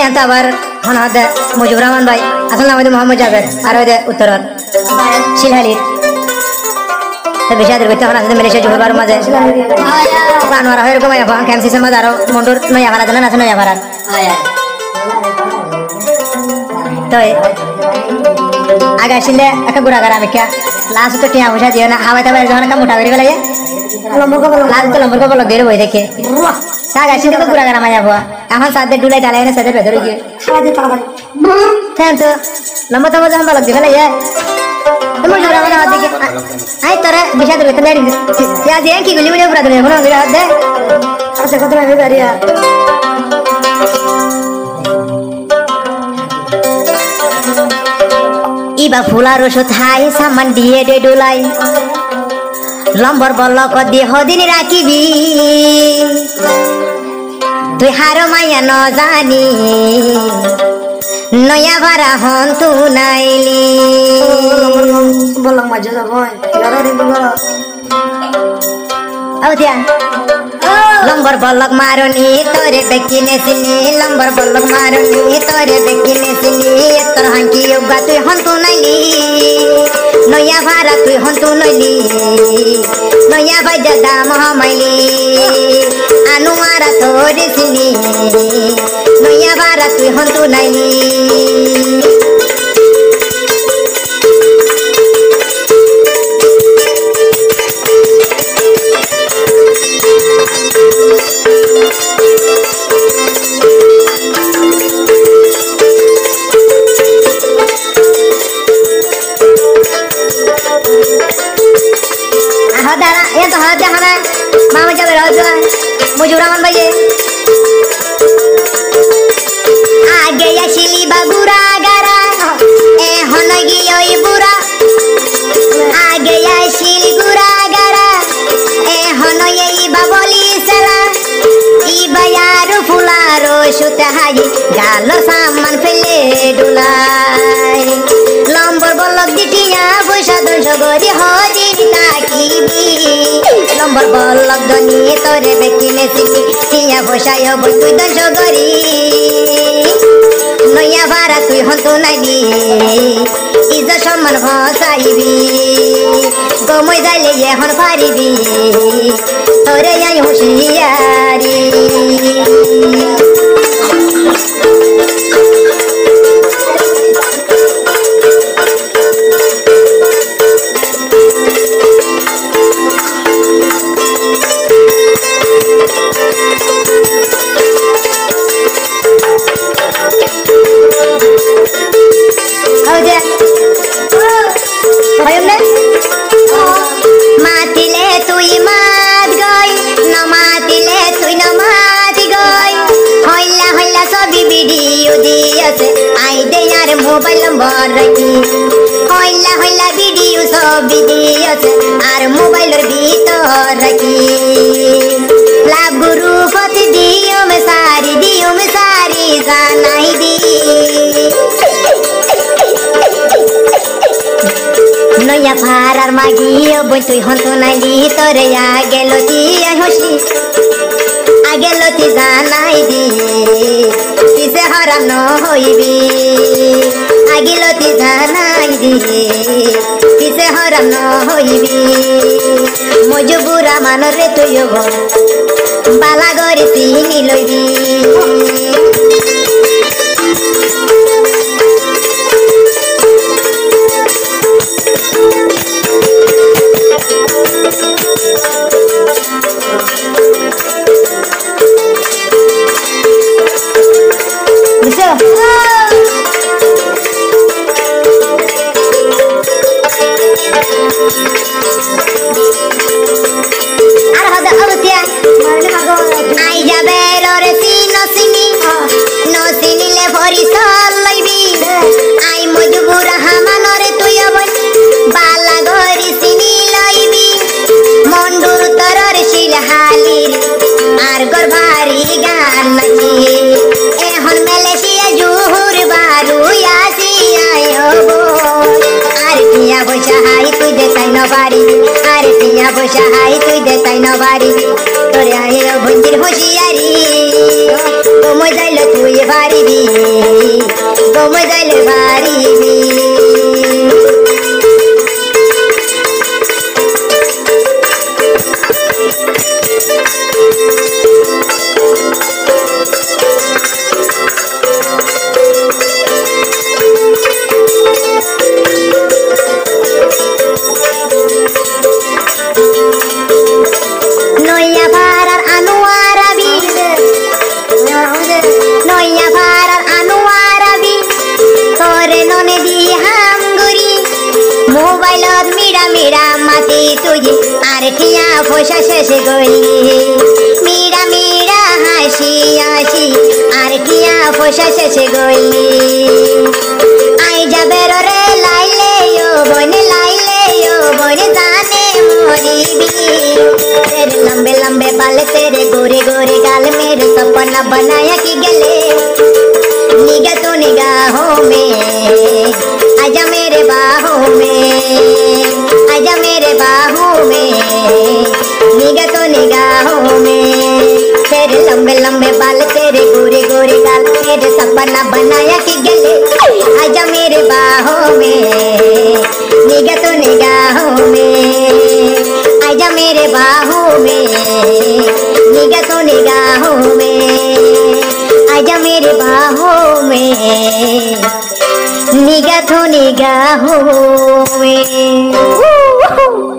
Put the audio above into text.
এত আবার হন হদে মুজিবুর রহমান ভাই আসল নাম হইতে মোহাম্মদ জাভেদ আর হইতে উত্তরত শিলহালির তো বেশাদের বইতে হন আসলে মালয়েশিয়া জোহরবার মাঝে আনোয়ার হয় এরকম এখন ক্যাম্পসিসের মাঝে আরো মন্ডুর নয়া ভাড়া জানেন আছে নয়া ভাড়া তো আগে আসলে একটা গুড়াগার আমি লাস্ট তো টিয়া পয়সা দিও না হাওয়াই তাবাই যখন একটা মোটা বেরিয়ে গেলে লাস্ট তো লম্বর কবল দিয়ে বই দেখে আগে আসলে তো গুড়াগার আমার যাবো এখন সাথে ডুলাই ডালাই না সাথে ভেতরে গিয়ে হ্যাঁ তো লম্বা তোমার যখন বলক দিয়ে ফেলে মুজিবুর রহমান আমার দিকে আই তোরা বিষাদের বেতন দিয়ে কি গুলি গুলি পুরা দুনিয়া কোনো দে আচ্ছা কত না বেরিয়া ইবা ফুলার ওষুধ হাই সামান দিয়ে দে ডোলাই লম্বর বলক দেহ দিন রাখিবি তুই হার মাইয়া ন জানি নয়া ভাড়া হন তু নাইলি বললাম মাঝে যাব লম্বর বলক মারনি তোরে বেকিনে চিনি লম্বর বলক মারনি তোরে বেকিনে চিনি তোর হাঙ্কি উগা তুই হন্তু নাইলি নয়া ভাড়া তুই হন্তু নইলি নয়া বাইজা দাম হমাইলি আনুয়ারা তোরে চিনি নয়া ভাড়া তুই হন্তু নাইলি मुजिबुर रहमान भाई आगे याशिली बाबूरा गारा ए हनगी ओई बुरा आगे याशिली गुरा गारा ए हनई बाबली सला ई बायार फुलारो सुताई गालो सामान फेले डुलाई लंबर बलक दिटिया पयसा दंश गरी हजिर ताकिबी लंबर बलक दनी তোরে বেকিনে চিনি টিয়া বসায় বই তুই দঞ্জ গরি নয়া ভাড়া তুই হন্তু নাইবি ইজ্জত সম্মান ভসাইবি গমই যাইলে এখন পারিবি তোরে আই হুঁশিয়ারি মাতিলে তুই মাত গই নমাতিলে তুই নমাতি গই হইলা হইলা ছবি ভিডিও দিয়েছে আই দে আর মোবাইল নম্বর রাখি হইলা হইলা ভিডিও ছবি দিয়েছে আর মোবাইলের ভিতর রাখি লাভ গুরু পথ দিও মে সারি জানাই দি নয়া ফারার মাগিও বই তুই হন্তু নাইলি তোরে আগে লতি জানাই দি কিসে হরাম ন হইবি আগে লতি জানাই দি কিসে হরাম ন হইবি মুজিবুর রহমান রে তুই বালা গরি চিনি লইবি বসা হাই তুই দেখাই না পারিবি তোরে আইলো ভঞ্জির হুঁশিয়ারি কমই যাইলো তুই পারিবি बजाइले भारी तुझे आरतिया फोशा शेष गोली मीरा मीरा हाशी हाशी आरतिया फोशा शेष गोली आई जाबे रे लाइले यो बने जाने मोरी भी तेरे लंबे लंबे बाल तेरे गोरे गोरे गाल मेरे सपना बनाया कि गले निगाह तो निगाहों में आजा मेरे बाहों में आजा मेरे बाहों में निगाह तो निगाहों में तेरे लंबे लंबे बाल तेरे गोरे गोरे गाल मेरे सपना बनाया कि गले आजा मेरे बाहों में निगाह तो निगाहों में आजा मेरे बाहों में निगाह तो निगाहों में आजा मेरे बाहों में निगाह तो निगाहों में